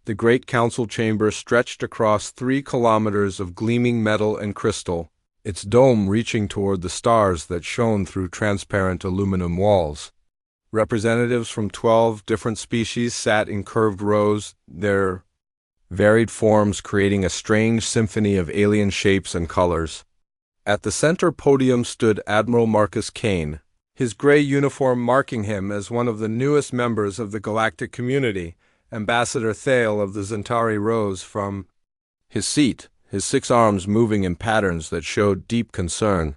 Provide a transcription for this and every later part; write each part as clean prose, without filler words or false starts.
The great council chamber stretched across 3 kilometers of gleaming metal and crystal, its dome reaching toward the stars that shone through transparent aluminum walls. Representatives from 12 different species sat in curved rows, their varied forms creating a strange symphony of alien shapes and colors. At the center podium stood Admiral Marcus Kane, his gray uniform marking him as one of the newest members of the galactic community. Ambassador Thale of the Zentari rose from his seat, his 6 arms moving in patterns that showed deep concern.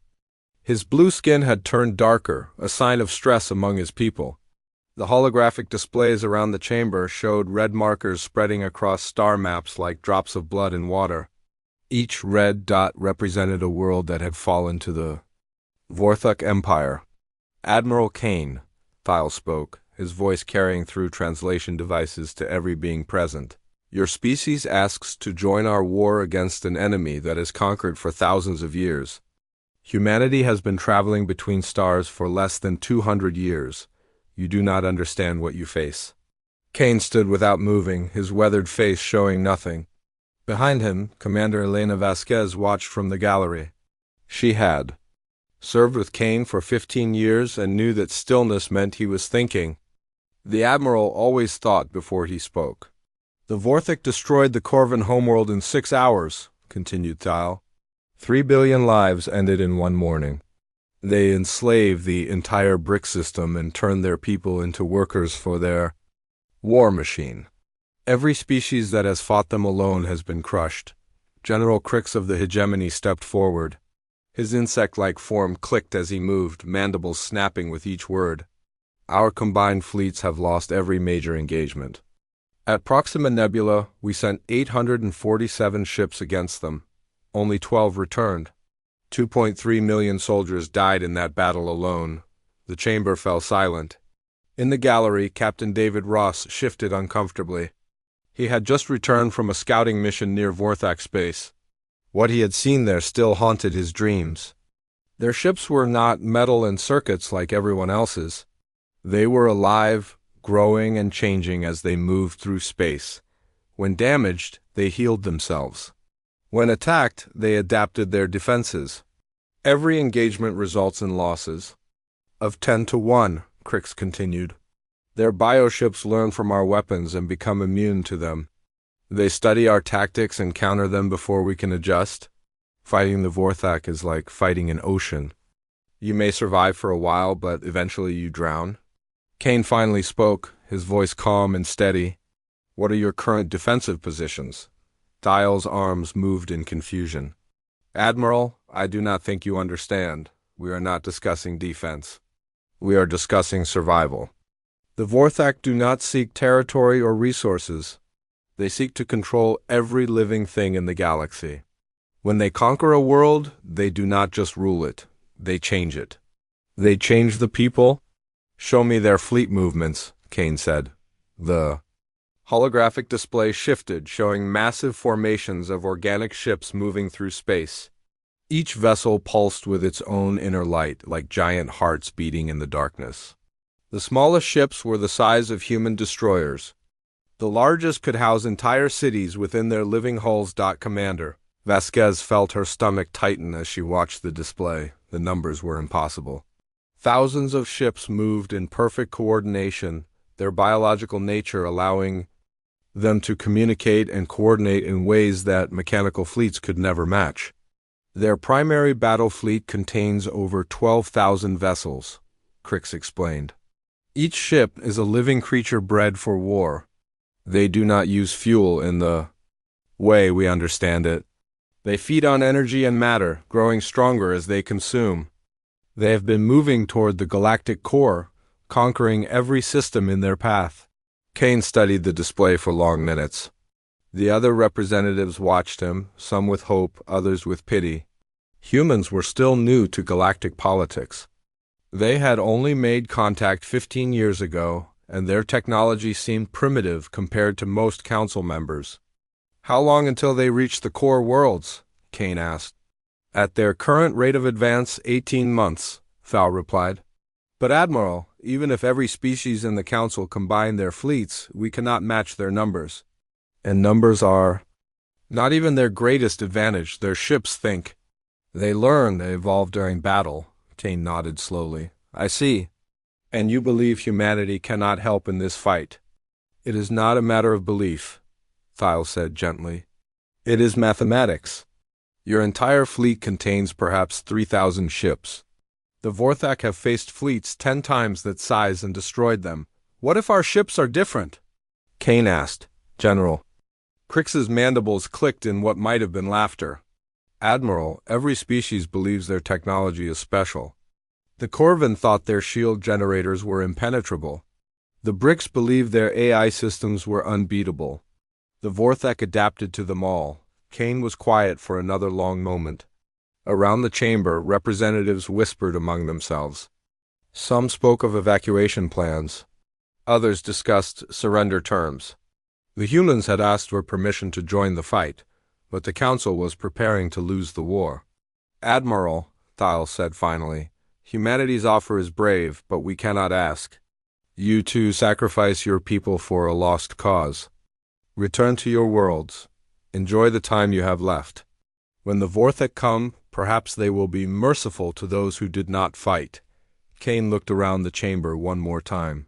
His blue skin had turned darker, a sign of stress among his people. The holographic displays around the chamber showed red markers spreading across star maps like drops of blood in water. Each red dot represented a world that had fallen to the Vorthok Empire. Admiral Kane, Thale spoke, his voice carrying through translation devices to every being present. Your species asks to join our war against an enemy that has conquered for thousands of years. Humanity has been traveling between stars for less than 200 years. You do not understand what you face. Kane stood without moving, his weathered face showing nothing. Behind him, Commander Elena Vasquez watched from the gallery. She had served with Kane for 15 years and knew that stillness meant he was thinking. The Admiral always thought before he spoke. The Vorthok destroyed the Corvin homeworld in 6 hours, continued Thale. 3 billion lives ended in one morning. They enslaved the entire brick system and turned their people into workers for their war machine. Every species that has fought them alone has been crushed. General Crix of the hegemony stepped forward. His insect-like form clicked as he moved, mandibles snapping with each word. Our combined fleets have lost every major engagement. At Proxima Nebula, we sent 847 ships against them. Only 12 returned. 2.3 million soldiers died in that battle alone. The chamber fell silent. In the gallery, Captain David Ross shifted uncomfortably. He had just returned from a scouting mission near Vorthok space. What he had seen there still haunted his dreams. Their ships were not metal and circuits like everyone else's. They were alive, growing and changing as they moved through space. When damaged, they healed themselves. When attacked, they adapted their defenses. Every engagement results in losses. Of 10 to 1, Crix continued. Their bioships learn from our weapons and become immune to them. They study our tactics and counter them before we can adjust. Fighting the Vorthok is like fighting an ocean. You may survive for a while, but eventually you drown. Kane finally spoke, his voice calm and steady. What are your current defensive positions? Thale's arms moved in confusion. Admiral, I do not think you understand. We are not discussing defense. We are discussing survival. The Vorthok do not seek territory or resources. They seek to control every living thing in the galaxy. When they conquer a world, they do not just rule it. They change it. They change the people. Show me their fleet movements, Kane said. The holographic display shifted, showing massive formations of organic ships moving through space. Each vessel pulsed with its own inner light, like giant hearts beating in the darkness. The smallest ships were the size of human destroyers. The largest could house entire cities within their living hulls. Commander Vasquez felt her stomach tighten as she watched the display. The numbers were impossible. Thousands of ships moved in perfect coordination, their biological nature allowing them to communicate and coordinate in ways that mechanical fleets could never match. Their primary battle fleet contains over 12,000 vessels, Crix explained. Each ship is a living creature bred for war. They do not use fuel in the way we understand it. They feed on energy and matter, growing stronger as they consume. They have been moving toward the galactic core, conquering every system in their path. Kane studied the display for long minutes. The other representatives watched him, some with hope, others with pity. Humans were still new to galactic politics. They had only made contact 15 years ago, and their technology seemed primitive compared to most council members. How long until they reach the core worlds? Kane asked. At their current rate of advance, 18 months, Thale replied. But Admiral, even if every species in the council combined their fleets, we cannot match their numbers. And numbers are not even their greatest advantage, their ships think. They learn, they evolve during battle. Kane nodded slowly. I see. And you believe humanity cannot help in this fight. It is not a matter of belief, Thiel said gently. It is mathematics. Your entire fleet contains perhaps 3,000 ships. The Vorthak have faced fleets 10 times that size and destroyed them. What if our ships are different? Kane asked. General. Crix's mandibles clicked in what might have been laughter. Admiral, every species believes their technology is special. The Corvin thought their shield generators were impenetrable. The Bricks believed their AI systems were unbeatable. The Vorthak adapted to them all. Kane was quiet for another long moment. Around the chamber, representatives whispered among themselves. Some spoke of evacuation plans. Others discussed surrender terms. The humans had asked for permission to join the fight, but the Council was preparing to lose the war. Admiral, Thiel said finally, humanity's offer is brave, but we cannot ask. You too sacrifice your people for a lost cause. Return to your worlds. Enjoy the time you have left. When the Vorthak come, perhaps they will be merciful to those who did not fight. Kane looked around the chamber one more time.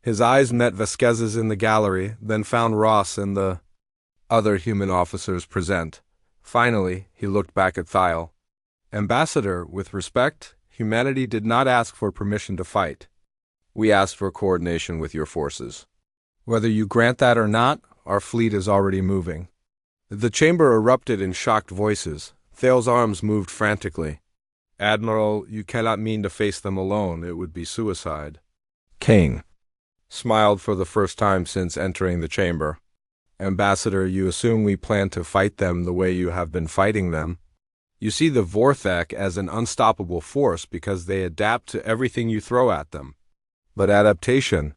His eyes met Vasquez's in the gallery, then found Ross and the other human officers present. Finally, he looked back at Thiel. Ambassador, with respect, humanity did not ask for permission to fight. We asked for coordination with your forces. Whether you grant that or not, our fleet is already moving. The chamber erupted in shocked voices. Thiel's arms moved frantically. Admiral, you cannot mean to face them alone. It would be suicide. Kane smiled for the first time since entering the chamber. Ambassador, you assume we plan to fight them the way you have been fighting them. You see the Vorthak as an unstoppable force because they adapt to everything you throw at them. But adaptation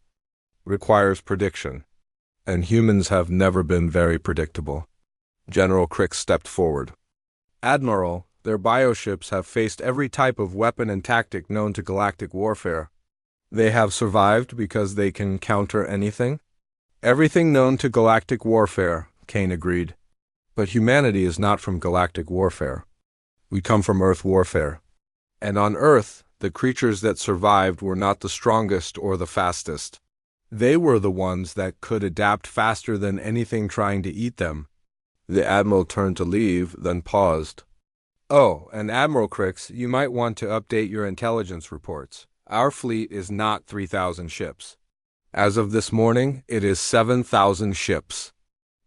requires prediction, and humans have never been very predictable. General Crix stepped forward. Admiral, their bioships have faced every type of weapon and tactic known to galactic warfare. They have survived because they can counter anything? Everything known to galactic warfare, Kane agreed. But humanity is not from galactic warfare. We come from Earth warfare. And on Earth, the creatures that survived were not the strongest or the fastest. They were the ones that could adapt faster than anything trying to eat them. The Admiral turned to leave, then paused. Oh, and Admiral Crix, you might want to update your intelligence reports. Our fleet is not 3,000 ships. As of this morning, it is 7,000 ships.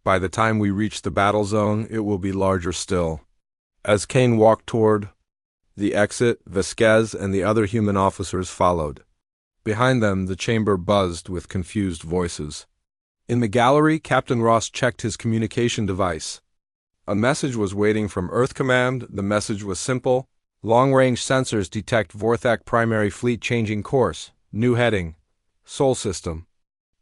By the time we reach the battle zone, it will be larger still. As Kane walked toward the exit, Vasquez and the other human officers followed. Behind them, the chamber buzzed with confused voices. In the gallery, Captain Ross checked his communication device. A message was waiting from Earth Command. The message was simple. Long-range sensors detect Vorthak primary fleet changing course. New heading. Sol system.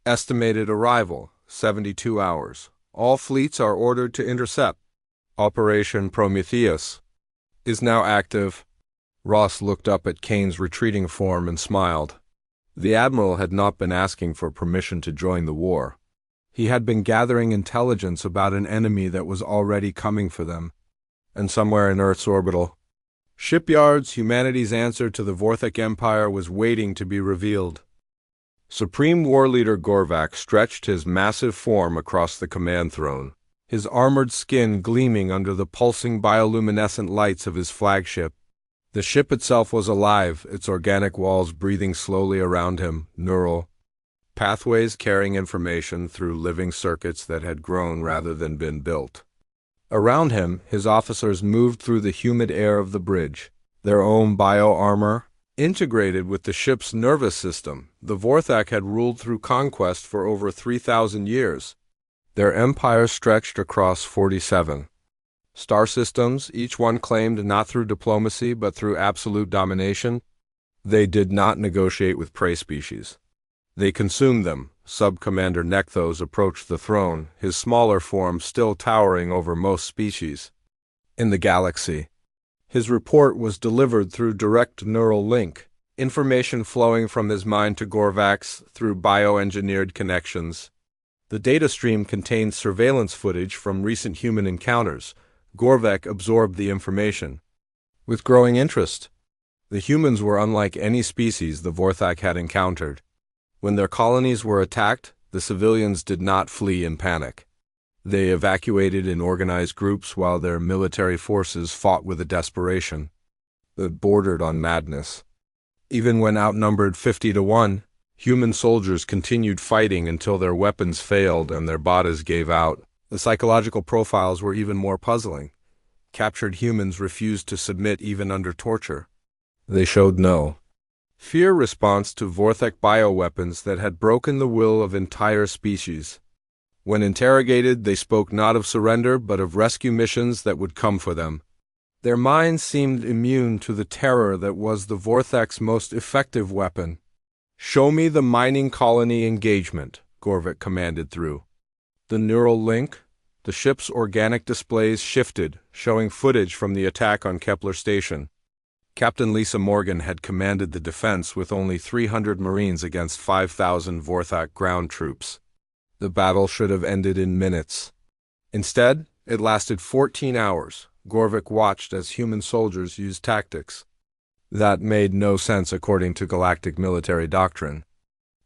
Estimated arrival, 72 hours. All fleets are ordered to intercept. Operation Prometheus is now active. Ross looked up at Kane's retreating form and smiled. The Admiral had not been asking for permission to join the war. He had been gathering intelligence about an enemy that was already coming for them. And somewhere in Earth's orbital shipyards, humanity's answer to the Vorthak Empire was waiting to be revealed. Supreme War Leader Gorvak stretched his massive form across the command throne, his armored skin gleaming under the pulsing bioluminescent lights of his flagship. The ship itself was alive, its organic walls breathing slowly around him, neural pathways carrying information through living circuits that had grown rather than been built. Around him, his officers moved through the humid air of the bridge, their own bio-armor integrated with the ship's nervous system. The Vorthak had ruled through conquest for over 3,000 years. Their empire stretched across 47 star systems, each one claimed not through diplomacy but through absolute domination. They did not negotiate with prey species. They consumed them. Sub-Commander Nekthos approached the throne, his smaller form still towering over most species in the galaxy. His report was delivered through direct neural link, information flowing from his mind to Gorvak's through bioengineered connections. The data stream contained surveillance footage from recent human encounters. Gorvek absorbed the information with growing interest. The humans were unlike any species the Vorthak had encountered. When their colonies were attacked, the civilians did not flee in panic. They evacuated in organized groups while their military forces fought with a desperation that bordered on madness. Even when outnumbered 50-1, human soldiers continued fighting until their weapons failed and their bodies gave out. The psychological profiles were even more puzzling. Captured humans refused to submit even under torture. They showed no fear response to Vorthak bioweapons that had broken the will of entire species. When interrogated, they spoke not of surrender but of rescue missions that would come for them. Their minds seemed immune to the terror that was the Vorthak's most effective weapon. "Show me the mining colony engagement," Gorvik commanded through the neural link. The ship's organic displays shifted, showing footage from the attack on Kepler Station. Captain Lisa Morgan had commanded the defense with only 300 Marines against 5,000 Vorthak ground troops. The battle should have ended in minutes. Instead, it lasted 14 hours. Gorvik watched as human soldiers used tactics that made no sense according to galactic military doctrine.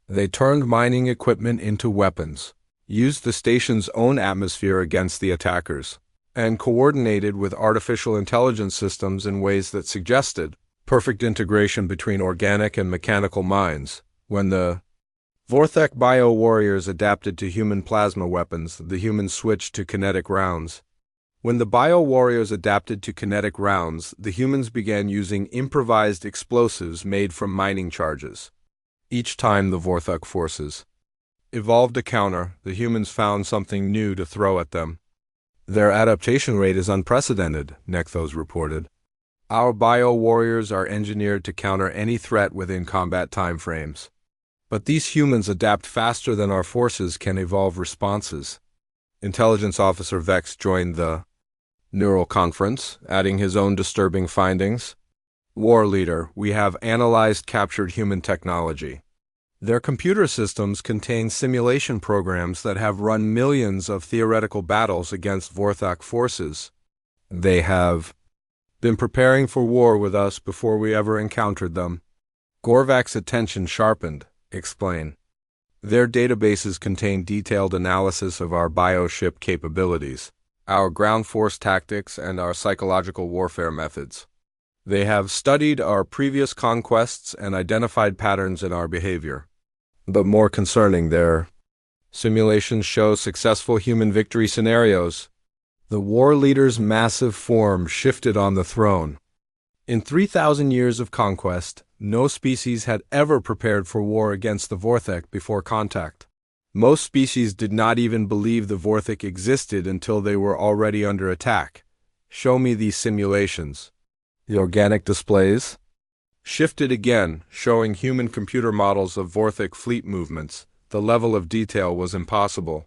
They turned mining equipment into weapons, used the station's own atmosphere against the attackers, and coordinated with artificial intelligence systems in ways that suggested perfect integration between organic and mechanical minds. When the Vorthak bio-warriors adapted to human plasma weapons, the humans switched to kinetic rounds. When the bio-warriors adapted to kinetic rounds, the humans began using improvised explosives made from mining charges. Each time the Vorthak forces evolved a counter, the humans found something new to throw at them. "Their adaptation rate is unprecedented," Nekthos reported. "Our bio-warriors are engineered to counter any threat within combat timeframes. But these humans adapt faster than our forces can evolve responses." Intelligence Officer Vex joined the neural conference, adding his own disturbing findings. "War leader, we have analyzed captured human technology. Their computer systems contain simulation programs that have run millions of theoretical battles against Vorthak forces. They have been preparing for war with us before we ever encountered them." Gorvak's attention sharpened. "Explain." "Their databases contain detailed analysis of our bioship capabilities, our ground force tactics, and our psychological warfare methods. They have studied our previous conquests and identified patterns in our behavior. But more concerning, their simulations show successful human victory scenarios." The war leader's massive form shifted on the throne. In 3,000 years of conquest, no species had ever prepared for war against the Vorthak before contact. Most species did not even believe the Vorthak existed until they were already under attack. "Show me these simulations." The organic displays shifted again, showing human computer models of Vorthak fleet movements. The level of detail was impossible.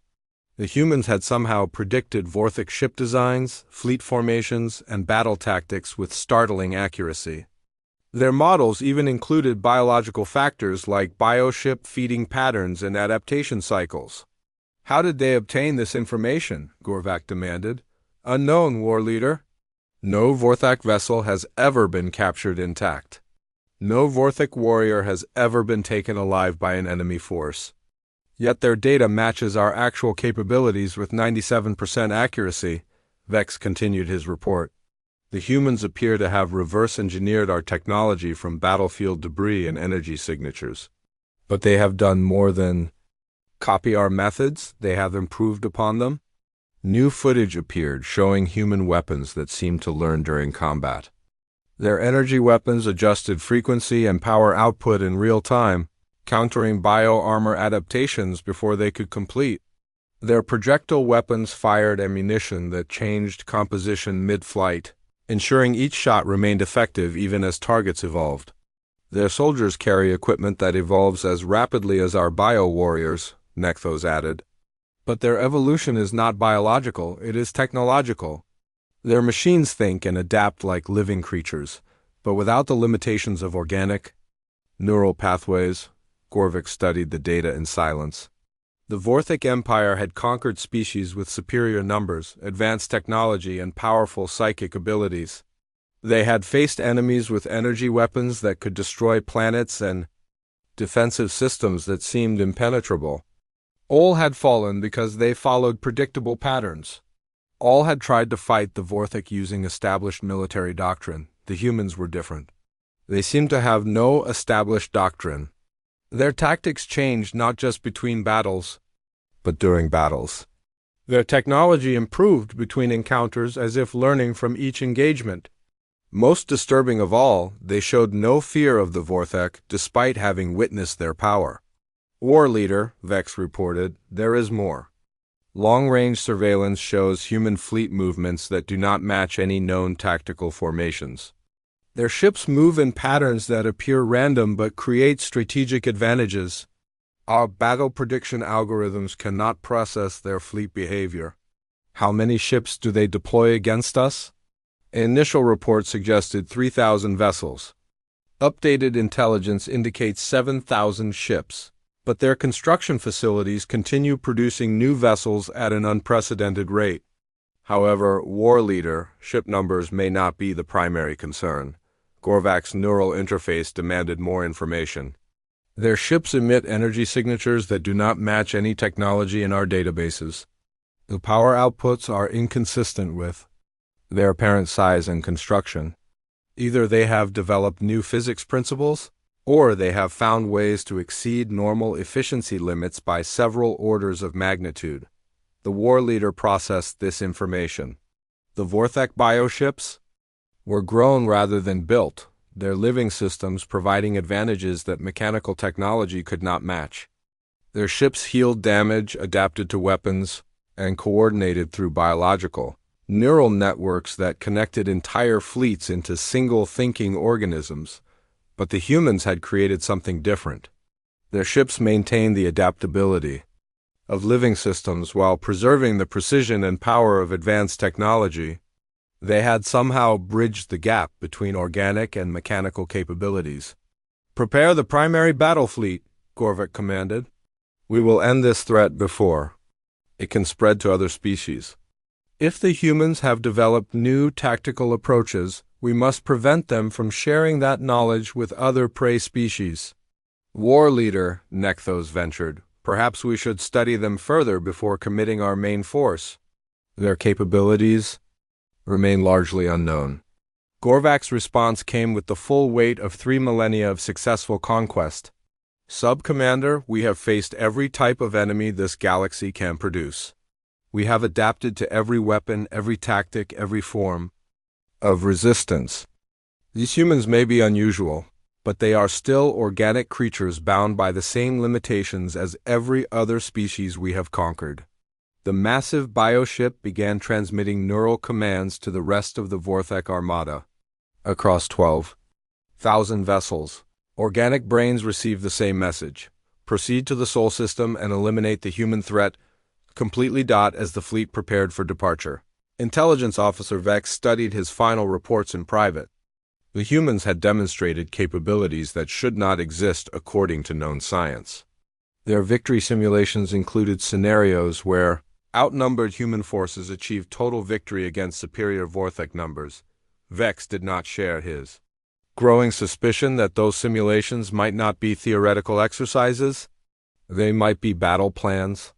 The humans had somehow predicted Vorthak ship designs, fleet formations, and battle tactics with startling accuracy. Their models even included biological factors like bioship feeding patterns and adaptation cycles. "How did they obtain this information?" Gorvak demanded. "Unknown, war leader. No Vorthak vessel has ever been captured intact. No Vorthak warrior has ever been taken alive by an enemy force. Yet their data matches our actual capabilities with 97% accuracy." Vex continued his report. "The humans appear to have reverse-engineered our technology from battlefield debris and energy signatures. But they have done more than copy our methods, they have improved upon them." New footage appeared showing human weapons that seemed to learn during combat. Their energy weapons adjusted frequency and power output in real time, countering bio-armor adaptations before they could complete. Their projectile weapons fired ammunition that changed composition mid-flight, ensuring each shot remained effective even as targets evolved. Their soldiers carry equipment that evolves as rapidly as our bio-warriors, Nekthos added. But their evolution is not biological, it is technological. Their machines think and adapt like living creatures, but without the limitations of organic neural pathways. Gorvik studied the data in silence. The Vorthic Empire had conquered species with superior numbers, advanced technology, and powerful psychic abilities. They had faced enemies with energy weapons that could destroy planets and defensive systems that seemed impenetrable. All had fallen because they followed predictable patterns. All had tried to fight the Vorthic using established military doctrine. The humans were different. They seemed to have no established doctrine. Their tactics changed not just between battles, but during battles. Their technology improved between encounters as if learning from each engagement. Most disturbing of all, they showed no fear of the Vorthic despite having witnessed their power. War Leader, Vex reported, there is more. Long-range surveillance shows human fleet movements that do not match any known tactical formations. Their ships move in patterns that appear random but create strategic advantages. Our battle prediction algorithms cannot process their fleet behavior. How many ships do they deploy against us? Initial reports suggested 3,000 vessels. Updated intelligence indicates 7,000 ships, but their construction facilities continue producing new vessels at an unprecedented rate. However, War Leader, ship numbers may not be the primary concern. Gorvak's neural interface demanded more information. Their ships emit energy signatures that do not match any technology in our databases. The power outputs are inconsistent with their apparent size and construction. Either they have developed new physics principles, or they have found ways to exceed normal efficiency limits by several orders of magnitude. The War Leader processed this information. The Vorthic bioships were grown rather than built, their living systems providing advantages that mechanical technology could not match. Their ships healed damage, adapted to weapons, and coordinated through biological, neural networks that connected entire fleets into single thinking organisms. But the humans had created something different. Their ships maintained the adaptability of living systems while preserving the precision and power of advanced technology. They had somehow bridged the gap between organic and mechanical capabilities. Prepare the primary battle fleet, Gorvak commanded. We will end this threat before it can spread to other species. If the humans have developed new tactical approaches, we must prevent them from sharing that knowledge with other prey species. War Leader, Nekthos ventured. Perhaps we should study them further before committing our main force. Their capabilities remain largely unknown. Gorvak's response came with the full weight of 3 millennia of successful conquest. Sub-Commander, we have faced every type of enemy this galaxy can produce. We have adapted to every weapon, every tactic, every form of resistance. These humans may be unusual, but they are still organic creatures bound by the same limitations as every other species we have conquered. The massive bioship began transmitting neural commands to the rest of the Vorthic armada. Across 12,000 vessels, organic brains received the same message. Proceed to the Sol system and eliminate the human threat completely. As the fleet prepared for departure, Intelligence Officer Vex studied his final reports in private. The humans had demonstrated capabilities that should not exist according to known science. Their victory simulations included scenarios where outnumbered human forces achieved total victory against superior Vorthic numbers. Vex did not share his growing suspicion that those simulations might not be theoretical exercises. They might be battle plans.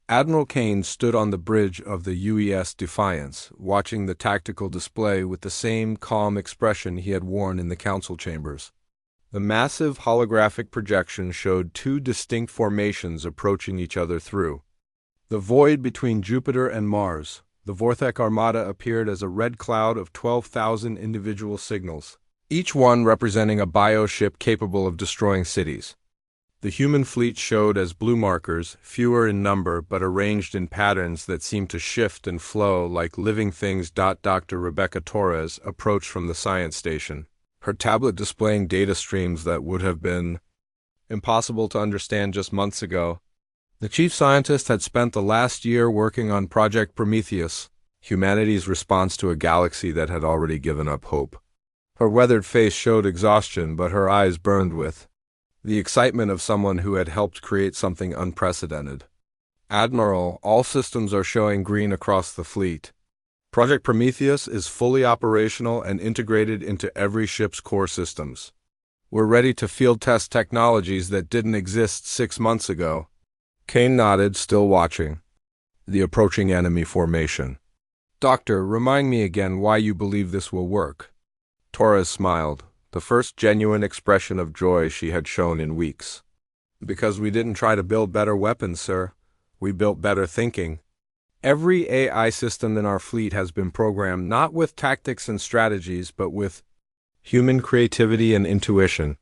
Admiral Kane stood on the bridge of the UES Defiance, watching the tactical display with the same calm expression he had worn in the council chambers. The massive holographic projection showed 2 distinct formations approaching each other through the void between Jupiter and Mars. The Vorthic armada appeared as a red cloud of 12,000 individual signals, each one representing a bioship capable of destroying cities. The human fleet showed as blue markers, fewer in number but arranged in patterns that seemed to shift and flow like living things. Dr. Rebecca Torres approached from the science station, her tablet displaying data streams that would have been impossible to understand just months ago. The chief scientist had spent the last year working on Project Prometheus, humanity's response to a galaxy that had already given up hope. Her weathered face showed exhaustion, but her eyes burned with the excitement of someone who had helped create something unprecedented. Admiral, all systems are showing green across the fleet. Project Prometheus is fully operational and integrated into every ship's core systems. We're ready to field test technologies that didn't exist 6 months ago. Kane nodded, still watching the approaching enemy formation. Doctor, remind me again why you believe this will work. Torres smiled, the first genuine expression of joy she had shown in weeks. Because we didn't try to build better weapons, sir. We built better thinking. Every AI system in our fleet has been programmed not with tactics and strategies, but with human creativity and intuition.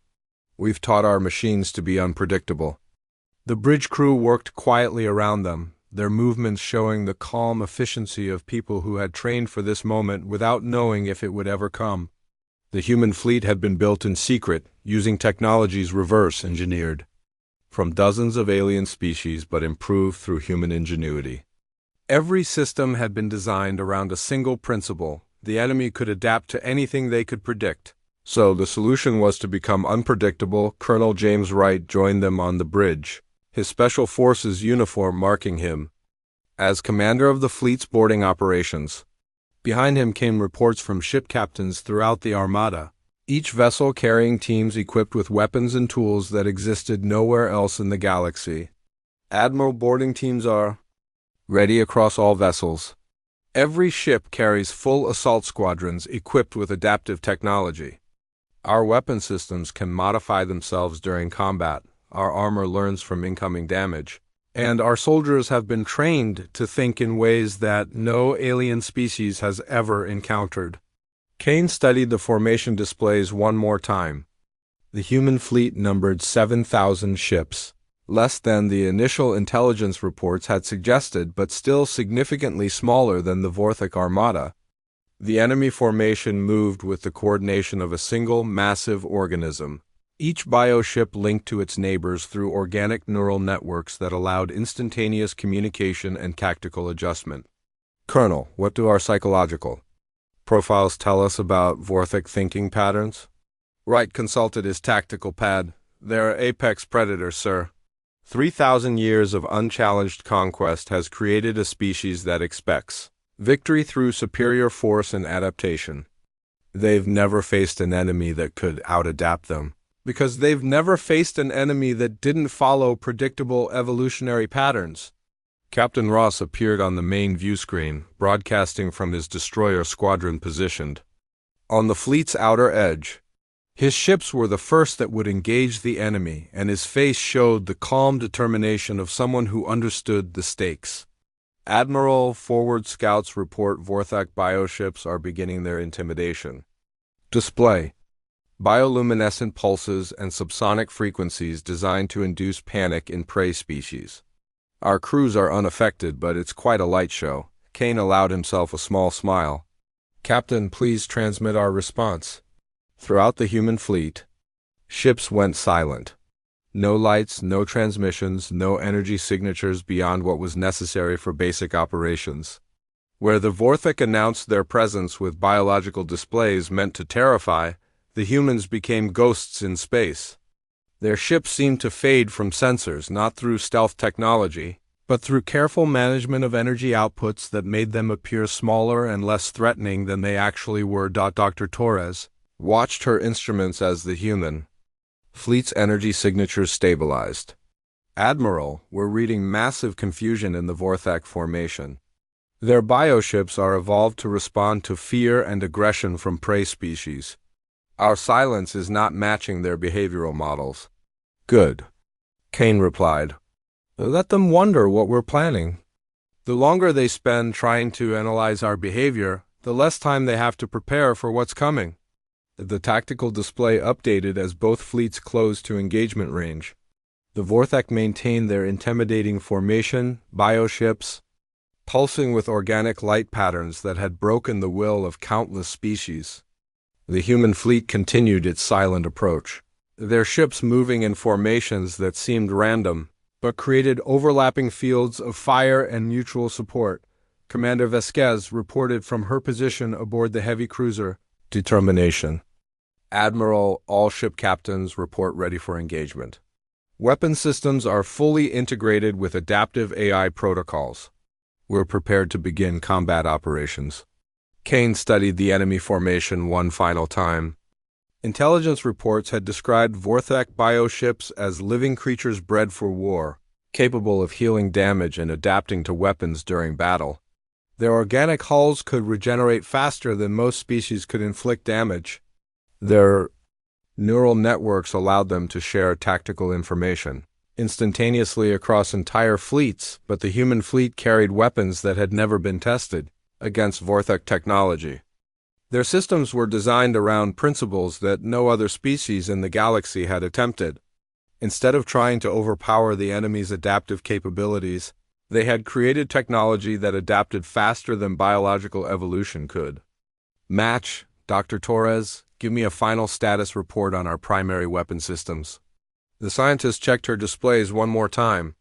We've taught our machines to be unpredictable. The bridge crew worked quietly around them, their movements showing the calm efficiency of people who had trained for this moment without knowing if it would ever come. The human fleet had been built in secret, using technologies reverse-engineered from dozens of alien species but improved through human ingenuity. Every system had been designed around a single principle: the enemy could adapt to anything they could predict. So the solution was to become unpredictable. Colonel James Wright joined them on the bridge, his Special Forces uniform marking him as commander of the fleet's boarding operations. Behind him came reports from ship captains throughout the Armada, each vessel carrying teams equipped with weapons and tools that existed nowhere else in the galaxy. Admiral, boarding teams are ready across all vessels. Every ship carries full assault squadrons equipped with adaptive technology. Our weapon systems can modify themselves during combat, our armor learns from incoming damage, and our soldiers have been trained to think in ways that no alien species has ever encountered. Kane studied the formation displays one more time. The human fleet numbered 7,000 ships, less than the initial intelligence reports had suggested, but still significantly smaller than the Vorthok Armada. The enemy formation moved with the coordination of a single massive organism, each bioship linked to its neighbors through organic neural networks that allowed instantaneous communication and tactical adjustment. Colonel, what do our psychological profiles tell us about Vorthok thinking patterns? Wright consulted his tactical pad. They're apex predators, sir. 3,000 years of unchallenged conquest has created a species that expects victory through superior force and adaptation. They've never faced an enemy that could out-adapt them, because they've never faced an enemy that didn't follow predictable evolutionary patterns. Captain Ross appeared on the main view screen, broadcasting from his destroyer squadron positioned on the fleet's outer edge. His ships were the first that would engage the enemy, and his face showed the calm determination of someone who understood the stakes. Admiral, forward scouts report Vorthok bioships are beginning their intimidation. Display: bioluminescent pulses and subsonic frequencies designed to induce panic in prey species. Our crews are unaffected, but it's quite a light show. Kane allowed himself a small smile. Captain, please transmit our response. Throughout the human fleet, ships went silent. No lights, no transmissions, no energy signatures beyond what was necessary for basic operations. Where the Vorthok announced their presence with biological displays meant to terrify, the humans became ghosts in space. Their ships seemed to fade from sensors, not through stealth technology, but through careful management of energy outputs that made them appear smaller and less threatening than they actually were. Dr. Torres watched her instruments as the human fleet's energy signatures stabilized. Admiral, we're reading massive confusion in the Vorthok formation. Their bioships are evolved to respond to fear and aggression from prey species. Our silence is not matching their behavioral models. Good, Kane replied. Let them wonder what we're planning. The longer they spend trying to analyze our behavior, the less time they have to prepare for what's coming. The tactical display updated as both fleets closed to engagement range. The Vorthok maintained their intimidating formation, bioships, pulsing with organic light patterns that had broken the will of countless species. The human fleet continued its silent approach, their ships moving in formations that seemed random, but created overlapping fields of fire and mutual support. Commander Vasquez reported from her position aboard the heavy cruiser Determination. Admiral, all ship captains report ready for engagement. Weapon systems are fully integrated with adaptive AI protocols. We're prepared to begin combat operations. Kane studied the enemy formation one final time. Intelligence reports had described Vorthak bioships as living creatures bred for war, capable of healing damage and adapting to weapons during battle. Their organic hulls could regenerate faster than most species could inflict damage. Their neural networks allowed them to share tactical information instantaneously across entire fleets, but the human fleet carried weapons that had never been tested against Vorthak technology. Their systems were designed around principles that no other species in the galaxy had attempted. Instead of trying to overpower the enemy's adaptive capabilities, they had created technology that adapted faster than biological evolution could. Match, Dr. Torres, give me a final status report on our primary weapon systems. The scientist checked her displays one more time.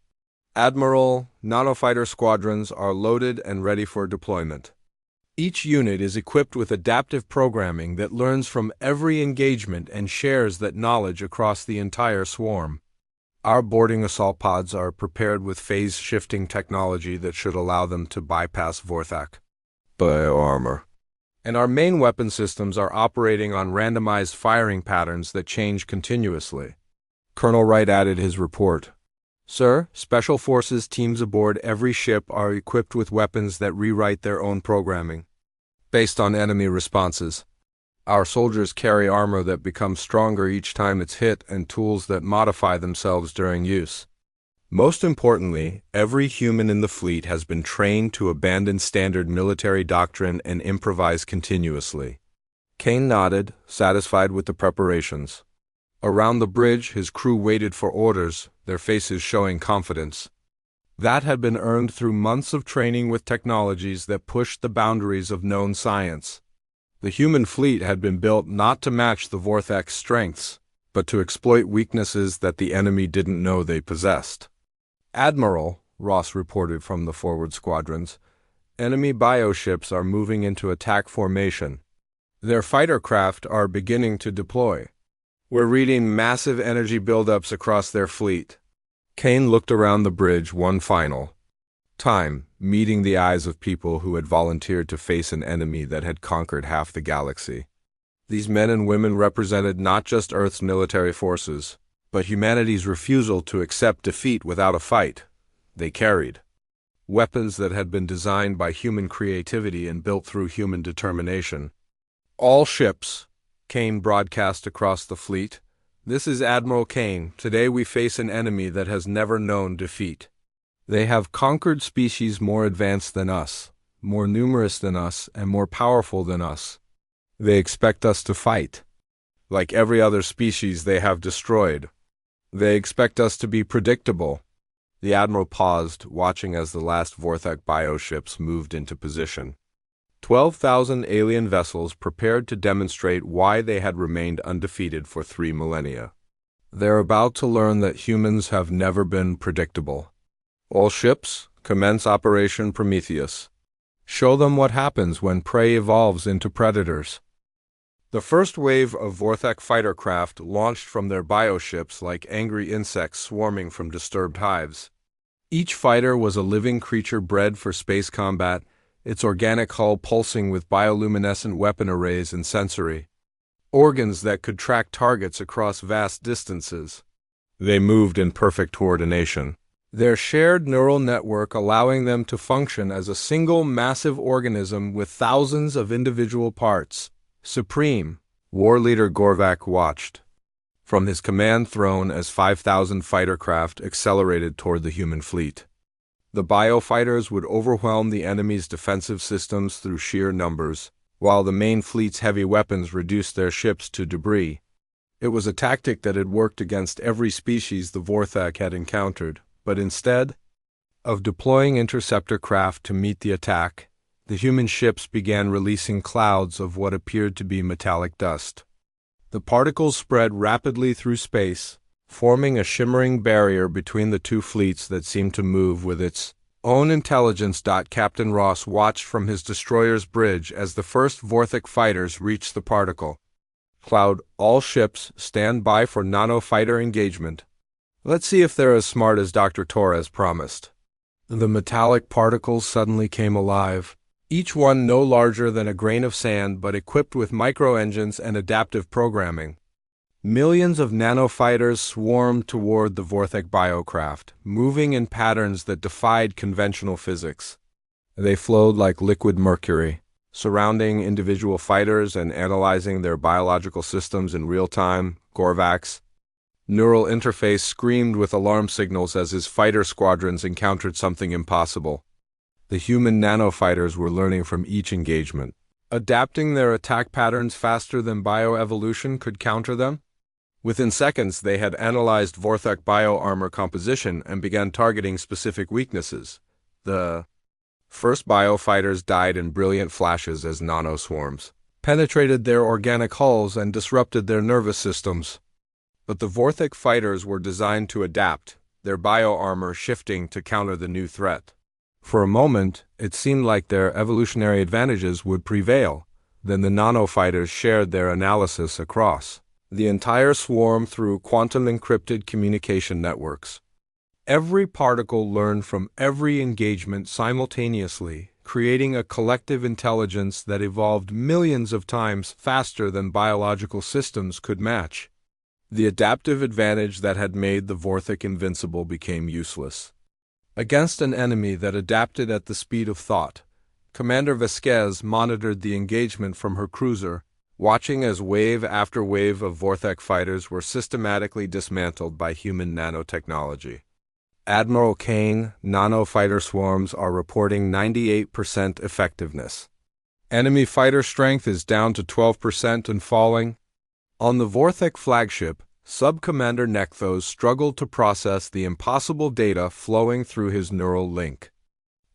Admiral, nanofighter squadrons are loaded and ready for deployment. Each unit is equipped with adaptive programming that learns from every engagement and shares that knowledge across the entire swarm. Our boarding assault pods are prepared with phase-shifting technology that should allow them to bypass Vorthak bioarmor. And our main weapon systems are operating on randomized firing patterns that change continuously. Colonel Wright added his report. Sir, Special Forces teams aboard every ship are equipped with weapons that rewrite their own programming based on enemy responses. Our soldiers carry armor that becomes stronger each time it's hit and tools that modify themselves during use. Most importantly, every human in the fleet has been trained to abandon standard military doctrine and improvise continuously. Kane nodded, satisfied with the preparations. Around the bridge, his crew waited for orders, their faces showing confidence. That had been earned through months of training with technologies that pushed the boundaries of known science. The human fleet had been built not to match the Vorthak's strengths, but to exploit weaknesses that the enemy didn't know they possessed. Admiral, Ross reported from the forward squadrons, enemy bioships are moving into attack formation. Their fighter craft are beginning to deploy. We're reading massive energy buildups across their fleet. Kane looked around the bridge one final time, meeting the eyes of people who had volunteered to face an enemy that had conquered half the galaxy. These men and women represented not just Earth's military forces, but humanity's refusal to accept defeat without a fight. They carried weapons that had been designed by human creativity and built through human determination. All ships, Kane broadcast across the fleet. This is Admiral Kane. Today we face an enemy that has never known defeat. They have conquered species more advanced than us, more numerous than us, and more powerful than us. They expect us to fight. Like every other species they have destroyed. They expect us to be predictable. The Admiral paused, watching as the last Vorthak bioships moved into position. 12,000 alien vessels prepared to demonstrate why they had remained undefeated for 3 millennia. They're about to learn that humans have never been predictable. All ships, commence Operation Prometheus. Show them what happens when prey evolves into predators. The first wave of Vorthak fighter craft launched from their bioships like angry insects swarming from disturbed hives. Each fighter was a living creature bred for space combat, its organic hull pulsing with bioluminescent weapon arrays and sensory organs that could track targets across vast distances. They moved in perfect coordination, their shared neural network allowing them to function as a single massive organism with thousands of individual parts. Supreme, War Leader Gorvak watched from his command throne as 5,000 fighter craft accelerated toward the human fleet. The biofighters would overwhelm the enemy's defensive systems through sheer numbers, while the main fleet's heavy weapons reduced their ships to debris. It was a tactic that had worked against every species the Vorthak had encountered, but instead of deploying interceptor craft to meet the attack, the human ships began releasing clouds of what appeared to be metallic dust. The particles spread rapidly through space, forming a shimmering barrier between the two fleets that seemed to move with its own intelligence. Captain Ross watched from his destroyer's bridge as the first Vorthak fighters reached the particle Cloud, all ships stand by for nano-fighter engagement. Let's see if they're as smart as Dr. Torres promised. The metallic particles suddenly came alive, each one no larger than a grain of sand but equipped with micro-engines and adaptive programming. Millions of nanofighters swarmed toward the Vorthek biocraft, moving in patterns that defied conventional physics. They flowed like liquid mercury, surrounding individual fighters and analyzing their biological systems in real time. Gorvak's neural interface screamed with alarm signals as his fighter squadrons encountered something impossible. The human nanofighters were learning from each engagement, adapting their attack patterns faster than bioevolution could counter them. Within seconds, they had analyzed Vorthek bioarmor composition and began targeting specific weaknesses. The first biofighters died in brilliant flashes as nanoswarms penetrated their organic hulls and disrupted their nervous systems. But the Vorthek fighters were designed to adapt, their bioarmor shifting to counter the new threat. For a moment, it seemed like their evolutionary advantages would prevail. Then the nanofighters shared their analysis across the entire swarm through quantum-encrypted communication networks. Every particle learned from every engagement simultaneously, creating a collective intelligence that evolved millions of times faster than biological systems could match. The adaptive advantage that had made the Vorthek invincible became useless. Against an enemy that adapted at the speed of thought, Commander Vasquez monitored the engagement from her cruiser, watching as wave after wave of Vorthek fighters were systematically dismantled by human nanotechnology. Admiral Kane, nanofighter swarms are reporting 98% effectiveness. Enemy fighter strength is down to 12% and falling. On the Vorthek flagship, Sub-Commander Nekthos struggled to process the impossible data flowing through his neural link.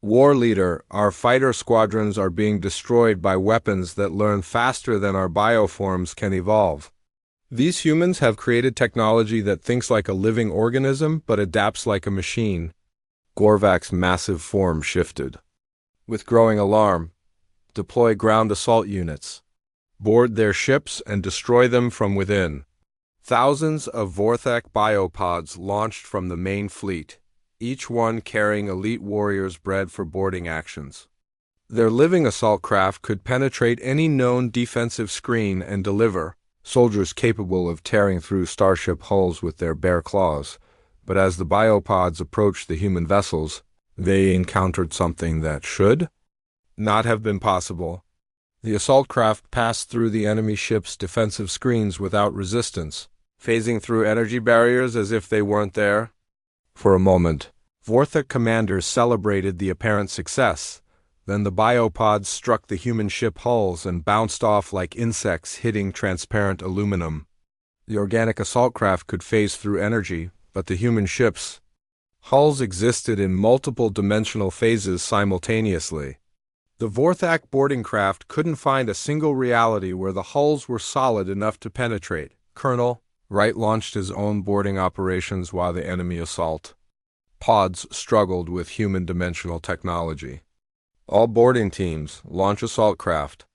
War Leader, our fighter squadrons are being destroyed by weapons that learn faster than our bioforms can evolve. These humans have created technology that thinks like a living organism but adapts like a machine. Gorvak's massive form shifted. With growing alarm, deploy ground assault units. Board their ships and destroy them from within. Thousands of Vorthek biopods launched from the main fleet, each one carrying elite warriors bred for boarding actions. Their living assault craft could penetrate any known defensive screen and deliver, soldiers capable of tearing through starship hulls with their bare claws. But as the biopods approached the human vessels, they encountered something that should not have been possible. The assault craft passed through the enemy ship's defensive screens without resistance, phasing through energy barriers as if they weren't there. For a moment, Vorthek commanders celebrated the apparent success. Then the biopods struck the human ship hulls and bounced off like insects hitting transparent aluminum. The organic assault craft could phase through energy, but the human ship's hulls existed in multiple dimensional phases simultaneously. The Vorthek boarding craft couldn't find a single reality where the hulls were solid enough to penetrate. Colonel Wright launched his own boarding operations while the enemy assault pods struggled with human dimensional technology. All boarding teams launch assault craft,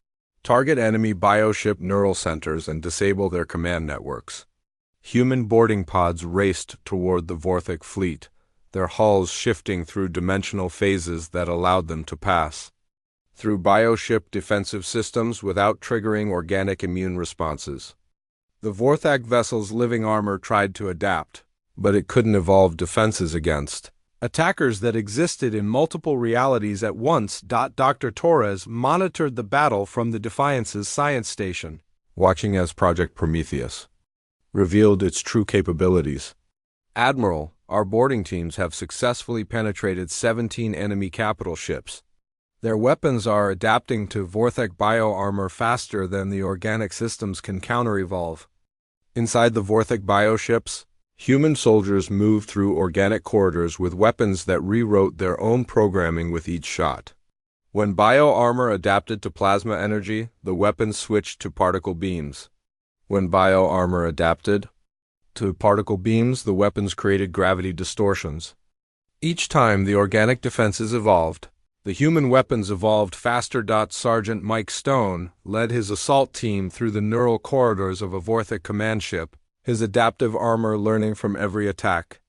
target enemy bioship neural centers and disable their command networks. Human boarding pods raced toward the Vorthek fleet, their hulls shifting through dimensional phases that allowed them to pass through bioship defensive systems without triggering organic immune responses. The Vorthek vessel's living armor tried to adapt, but it couldn't evolve defenses against attackers that existed in multiple realities at once. Dr. Torres monitored the battle from the Defiance's science station, watching as Project Prometheus revealed its true capabilities. Admiral, our boarding teams have successfully penetrated 17 enemy capital ships. Their weapons are adapting to Vorthek bioarmor faster than the organic systems can counter-evolve. Inside the Vorthek bioships, human soldiers move through organic corridors with weapons that rewrote their own programming with each shot. When bioarmor adapted to plasma energy, the weapons switched to particle beams. When bioarmor adapted to particle beams, the weapons created gravity distortions. Each time the organic defenses evolved, The human weapons evolved faster. Sergeant Mike Stone led his assault team through the neural corridors of a Vorthic command ship, his adaptive armor learning from every attack.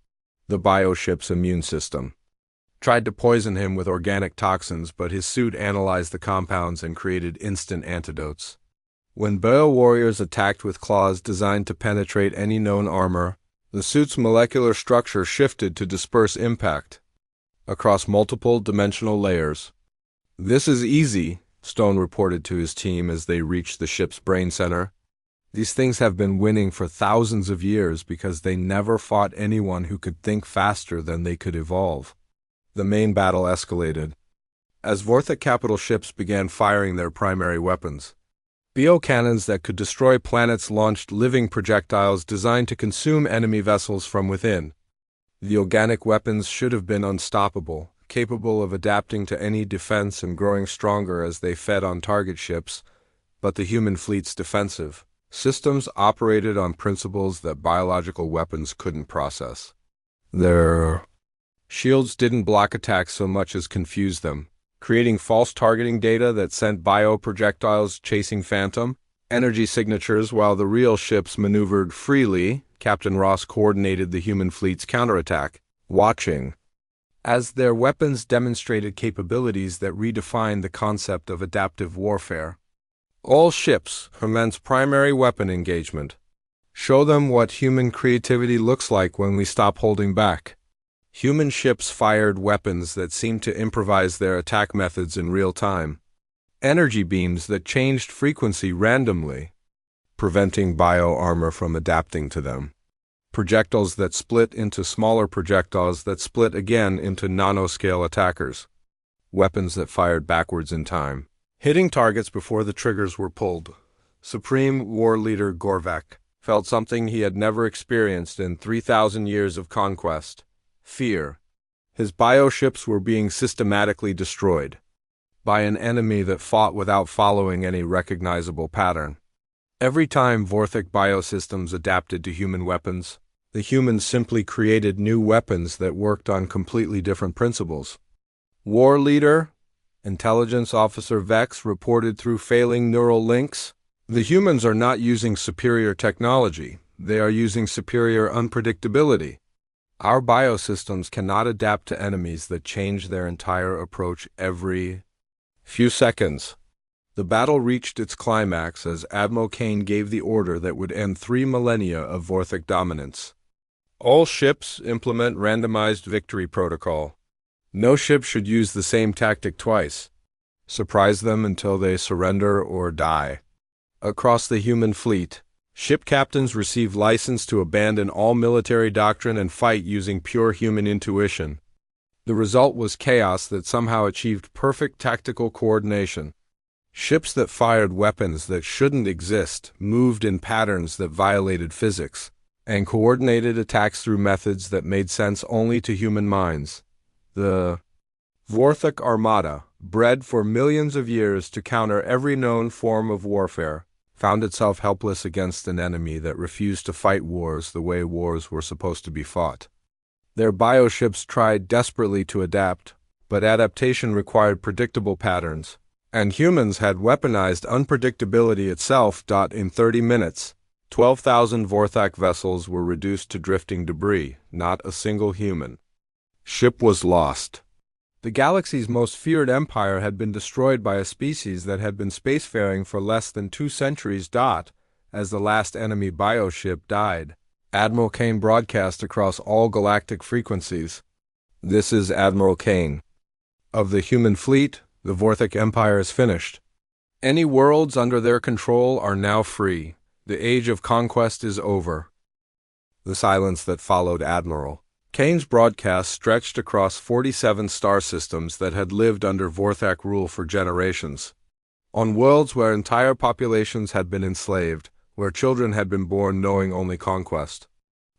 The bioship's immune system tried to poison him with organic toxins, but his suit analyzed the compounds and created instant antidotes. When bio warriors attacked with claws designed to penetrate any known armor, the suit's molecular structure shifted to disperse impact across multiple dimensional layers. "This is easy," Stone reported to his team as they reached the ship's brain center. "These things have been winning for thousands of years because they never fought anyone who could think faster than they could evolve." The main battle escalated as Vorthic capital ships began firing their primary weapons. Biocannons that could destroy planets launched living projectiles designed to consume enemy vessels from within. The organic weapons should have been unstoppable, capable of adapting to any defense and growing stronger as they fed on target ships, but the human fleet's defensive systems operated on principles that biological weapons couldn't process. Their shields didn't block attacks so much as confuse them, creating false targeting data that sent bioprojectiles chasing phantom energy signatures while the real ships maneuvered freely. Captain Ross coordinated the human fleet's counterattack, watching as their weapons demonstrated capabilities that redefined the concept of adaptive warfare. All ships commence primary weapon engagement. Show them what human creativity looks like when we stop holding back. Human ships fired weapons that seemed to improvise their attack methods in real time. Energy beams that changed frequency randomly, preventing bio-armor from adapting to them. Projectiles that split into smaller projectiles that split again into nanoscale attackers. Weapons that fired backwards in time, hitting targets before the triggers were pulled. Supreme War Leader Gorvek felt something he had never experienced in 3,000 years of conquest: fear. His bioships were being systematically destroyed by an enemy that fought without following any recognizable pattern. Every time Vorthic biosystems adapted to human weapons, the humans simply created new weapons that worked on completely different principles. War Leader, Intelligence Officer Vex reported through failing neural links, "The humans are not using superior technology, they are using superior unpredictability. Our biosystems cannot adapt to enemies that change their entire approach every few seconds." The battle reached its climax as Admiral Kane gave the order that would end 3 millennia of Vorthic dominance. All ships implement randomized victory protocol. No ship should use the same tactic twice. Surprise them until they surrender or die. Across the human fleet, ship captains received license to abandon all military doctrine and fight using pure human intuition. The result was chaos that somehow achieved perfect tactical coordination. Ships that fired weapons that shouldn't exist moved in patterns that violated physics, and coordinated attacks through methods that made sense only to human minds. The Vorthic Armada, bred for millions of years to counter every known form of warfare, found itself helpless against an enemy that refused to fight wars the way wars were supposed to be fought. Their bioships tried desperately to adapt, but adaptation required predictable patterns, and humans had weaponized unpredictability itself. In 30 minutes, 12,000 Vorthak vessels were reduced to drifting debris, not a single human ship was lost. The galaxy's most feared empire had been destroyed by a species that had been spacefaring for less than 2 centuries. As the last enemy bioship died, Admiral Kane broadcast across all galactic frequencies. "This is Admiral Kane. Of the human fleet, the Vorthic Empire is finished. Any worlds under their control are now free. The age of conquest is over." The silence that followed Admiral Kane's broadcast stretched across 47 star systems that had lived under Vorthak rule for generations. On worlds where entire populations had been enslaved, where children had been born knowing only conquest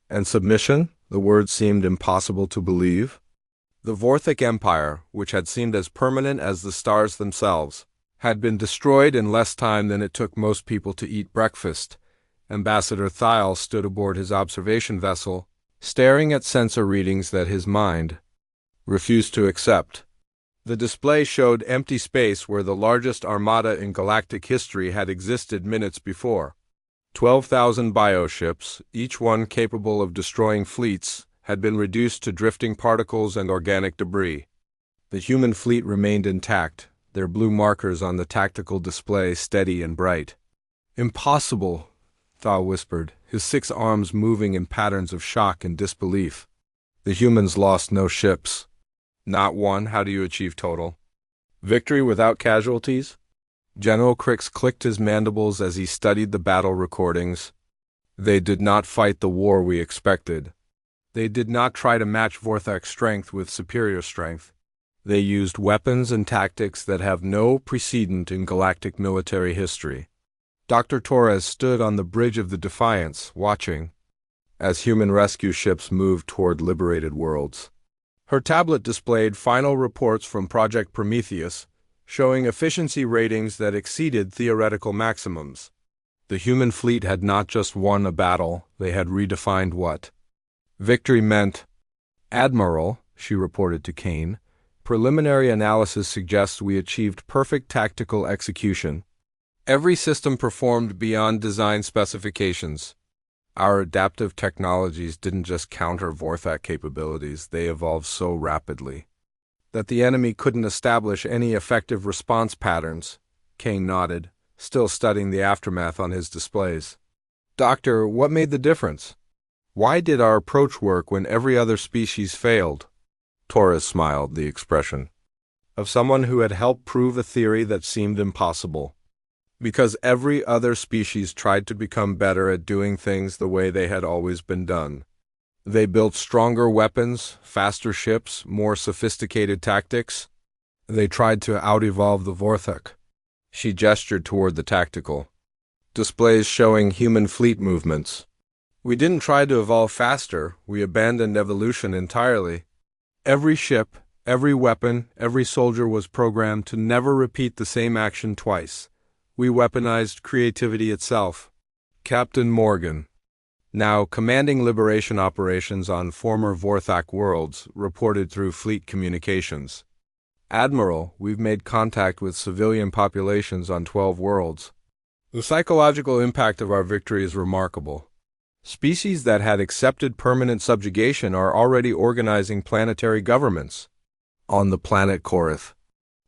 and submission, the words seemed impossible to believe. The Vorthic Empire, which had seemed as permanent as the stars themselves, had been destroyed in less time than it took most people to eat breakfast. Ambassador Thiel stood aboard his observation vessel, staring at sensor readings that his mind refused to accept. The display showed empty space where the largest armada in galactic history had existed minutes before. 12,000 bioships, each one capable of destroying fleets, had been reduced to drifting particles and organic debris. The human fleet remained intact, their blue markers on the tactical display steady and bright. "Impossible," Thaw whispered, his 6 arms moving in patterns of shock and disbelief. "The humans lost no ships." "Not one? How do you achieve total victory without casualties?" General Crix clicked his mandibles as he studied the battle recordings. "They did not fight the war we expected. They did not try to match Vorthak's strength with superior strength. They used weapons and tactics that have no precedent in galactic military history." Dr. Torres stood on the bridge of the Defiance, watching as human rescue ships moved toward liberated worlds. Her tablet displayed final reports from Project Prometheus, showing efficiency ratings that exceeded theoretical maximums. The human fleet had not just won a battle, they had redefined what victory meant. "Admiral," she reported to Kane, "preliminary analysis suggests we achieved perfect tactical execution. Every system performed beyond design specifications. Our adaptive technologies didn't just counter Vorthak capabilities, they evolved so rapidly that the enemy couldn't establish any effective response patterns." Kane nodded, still studying the aftermath on his displays. "Doctor, what made the difference? Why did our approach work when every other species failed?" Torres smiled, the expression of someone who had helped prove a theory that seemed impossible. "Because every other species tried to become better at doing things the way they had always been done. They built stronger weapons, faster ships, more sophisticated tactics. They tried to out-evolve the Vorthak." She gestured toward the tactical displays showing human fleet movements. "We didn't try to evolve faster, we abandoned evolution entirely. Every ship, every weapon, every soldier was programmed to never repeat the same action twice. We weaponized creativity itself." Captain Morgan, now commanding liberation operations on former Vorthak worlds, reported through fleet communications. "Admiral, we've made contact with civilian populations on 12 worlds. The psychological impact of our victory is remarkable. Species that had accepted permanent subjugation are already organizing planetary governments. On the planet Korath,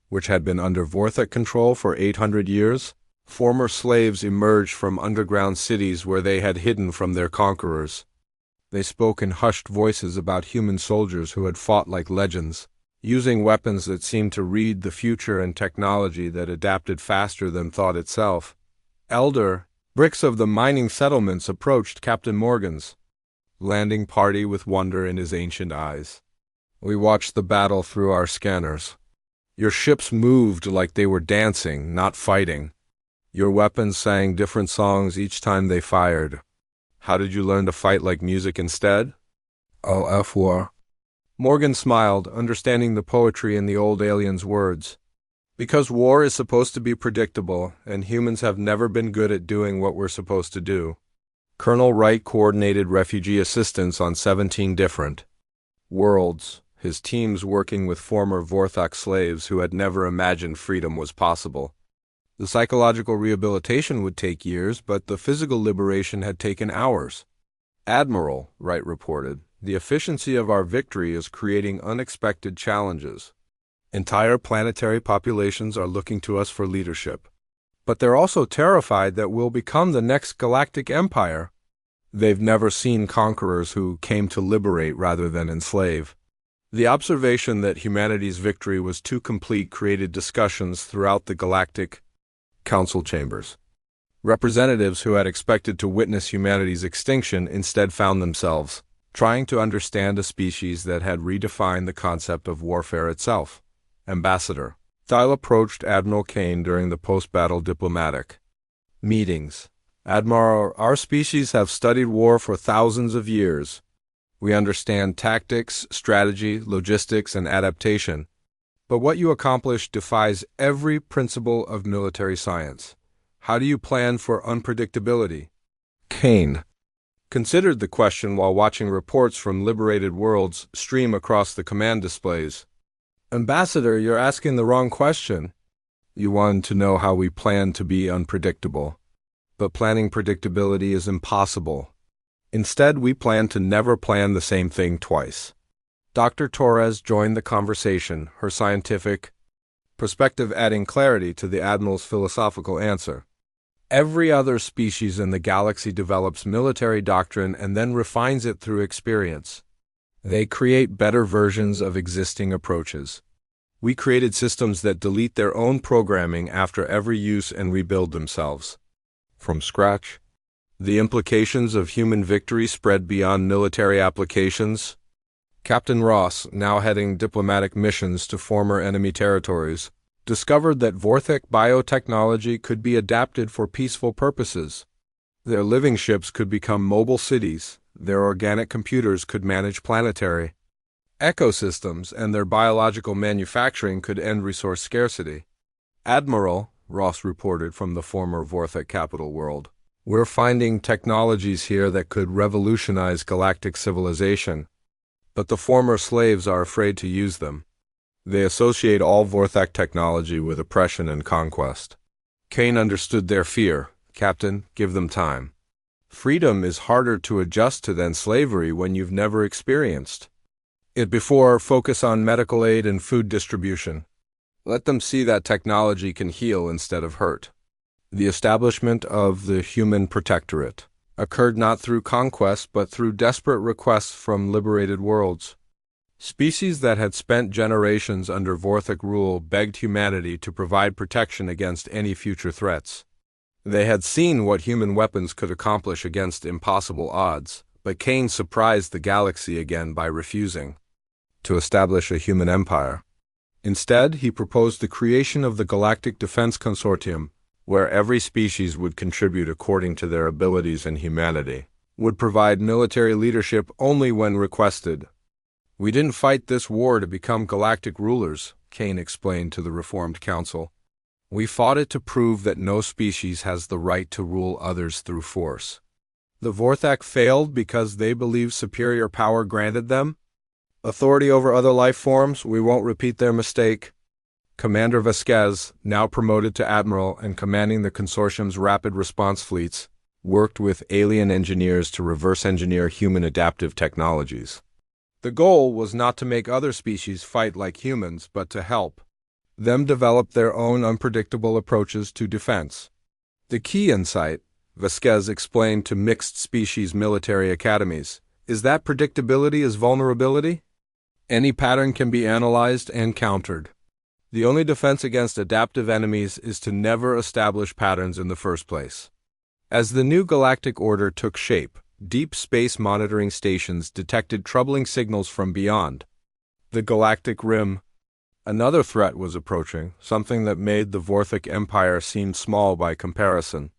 which had been under Vorthak control for 800 years, former slaves emerged from underground cities where they had hidden from their conquerors. They spoke in hushed voices about human soldiers who had fought like legends, using weapons that seemed to read the future and technology that adapted faster than thought itself. Elder bricks of the mining settlements approached Captain Morgan's landing party with wonder in his ancient eyes. "We watched the battle through our scanners. Your ships moved like they were dancing, not fighting. Your weapons sang different songs each time they fired. How did you learn to fight like music instead?" "HFY." Morgan smiled, understanding the poetry in the old alien's words. "Because war is supposed to be predictable, and humans have never been good at doing what we're supposed to do." Colonel Wright coordinated refugee assistance on 17 different worlds, his teams working with former Vorthak slaves who had never imagined freedom was possible. The psychological rehabilitation would take years, but the physical liberation had taken hours. "Admiral," Wright reported, "the efficiency of our victory is creating unexpected challenges. Entire planetary populations are looking to us for leadership. But they're also terrified that we'll become the next galactic empire. They've never seen conquerors who came to liberate rather than enslave." The observation that humanity's victory was too complete created discussions throughout the galactic council chambers. Representatives who had expected to witness humanity's extinction instead found themselves trying to understand a species that had redefined the concept of warfare itself. Ambassador Thyle approached Admiral Kane during the post-battle diplomatic meetings. "Admiral, our species have studied war for thousands of years. We understand tactics, strategy, logistics, and adaptation. But what you accomplished defies every principle of military science. How do you plan for unpredictability?" Kane considered the question while watching reports from liberated worlds stream across the command displays. Ambassador, you're asking the wrong question. You want to know how we plan to be unpredictable. But planning predictability is impossible. Instead, we plan to never plan the same thing twice. Dr. Torres joined the conversation, her scientific perspective adding clarity to the Admiral's philosophical answer. Every other species in the galaxy develops military doctrine and then refines it through experience. They create better versions of existing approaches. We created systems that delete their own programming after every use and rebuild themselves. From scratch. The implications of human victory spread beyond military applications. Captain Ross, now heading diplomatic missions to former enemy territories, discovered that Vorthek biotechnology could be adapted for peaceful purposes. Their living ships could become mobile cities, their organic computers could manage planetary ecosystems, and their biological manufacturing could end resource scarcity. Admiral, Ross reported from the former Vorthek capital world, we're finding technologies here that could revolutionize galactic civilization. But the former slaves are afraid to use them. They associate all Vorthek technology with oppression and conquest. Kane understood their fear. Captain, give them time. Freedom is harder to adjust to than slavery when you've never experienced it before. Focus on medical aid and food distribution. Let them see that technology can heal instead of hurt. The establishment of the Human Protectorate occurred not through conquest but through desperate requests from liberated worlds. Species that had spent generations under Vorthek rule begged humanity to provide protection against any future threats. They had seen what human weapons could accomplish against impossible odds, but Kane surprised the galaxy again by refusing to establish a human empire. Instead, he proposed the creation of the Galactic Defense Consortium, where every species would contribute according to their abilities and humanity, would provide military leadership only when requested. We didn't fight this war to become galactic rulers, Kane explained to the Reformed Council. We fought it to prove that no species has the right to rule others through force. The Vorthek failed because they believed superior power granted them authority over other life forms. We won't repeat their mistake. Commander Vasquez, now promoted to Admiral and commanding the consortium's rapid response fleets, worked with alien engineers to reverse engineer human adaptive technologies. The goal was not to make other species fight like humans, but to help them develop their own unpredictable approaches to defense. The key insight, Vasquez explained to mixed species military academies, is that predictability is vulnerability. Any pattern can be analyzed and countered. The only defense against adaptive enemies is to never establish patterns in the first place. As the new galactic order took shape, deep space monitoring stations detected troubling signals from beyond the galactic rim. Another threat was approaching, something that made the Vorthek Empire seem small by comparison.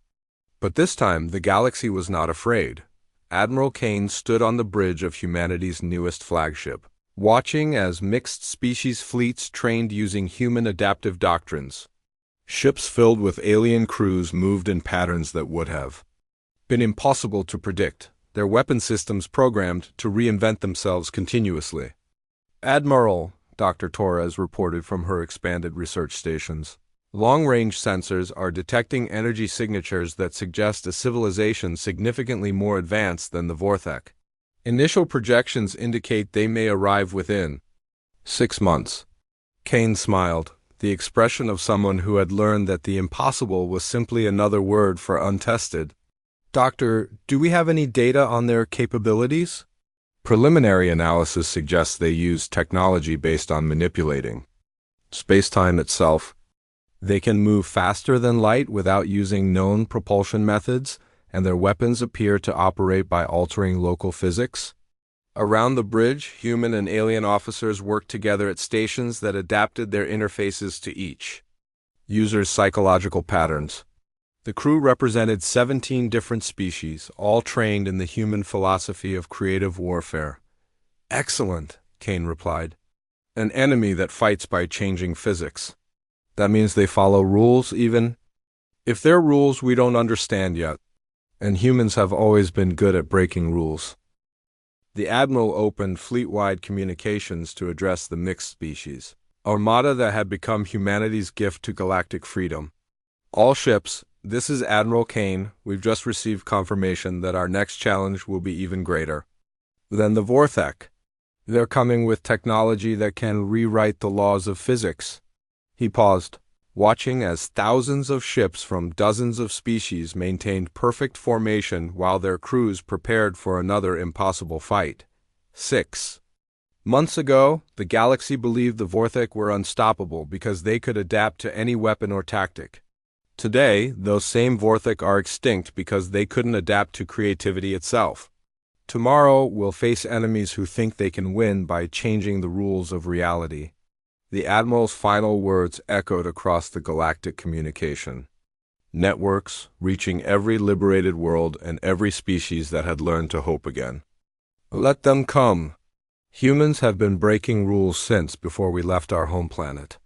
But this time, the galaxy was not afraid. Admiral Kane stood on the bridge of humanity's newest flagship, watching as mixed-species fleets trained using human adaptive doctrines. Ships filled with alien crews moved in patterns that would have been impossible to predict, their weapon systems programmed to reinvent themselves continuously. Admiral, Dr. Torres reported from her expanded research stations, long-range sensors are detecting energy signatures that suggest a civilization significantly more advanced than the Vorthek. Initial projections indicate they may arrive within 6 months. Kane smiled, the expression of someone who had learned that the impossible was simply another word for untested. Doctor, do we have any data on their capabilities? Preliminary analysis suggests they use technology based on manipulating space-time itself. They can move faster than light without using known propulsion methods, and their weapons appear to operate by altering local physics. Around the bridge, human and alien officers worked together at stations that adapted their interfaces to each user's psychological patterns. The crew represented 17 different species, all trained in the human philosophy of creative warfare. Excellent, Kane replied. An enemy that fights by changing physics. That means they follow rules even if they're rules we don't understand yet. And humans have always been good at breaking rules. The Admiral opened fleet-wide communications to address the mixed species. armada that had become humanity's gift to galactic freedom. All ships, this is Admiral Kane. We've just received confirmation that our next challenge will be even greater. Then the Vorthek. They're coming with technology that can rewrite the laws of physics. He paused, watching as thousands of ships from dozens of species maintained perfect formation while their crews prepared for another impossible fight. 6 months ago, the galaxy believed the Vorthek were unstoppable because they could adapt to any weapon or tactic. Today, those same Vorthek are extinct because they couldn't adapt to creativity itself. Tomorrow, we'll face enemies who think they can win by changing the rules of reality. The Admiral's final words echoed across the galactic communication networks, reaching every liberated world and every species that had learned to hope again. Let them come. Humans have been breaking rules since before we left our home planet.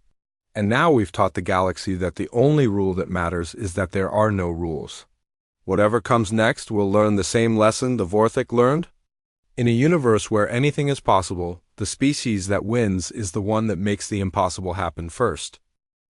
And now we've taught the galaxy that the only rule that matters is that there are no rules. Whatever comes next will learn the same lesson the Vorthek learned. In a universe where anything is possible, the species that wins is the one that makes the impossible happen first.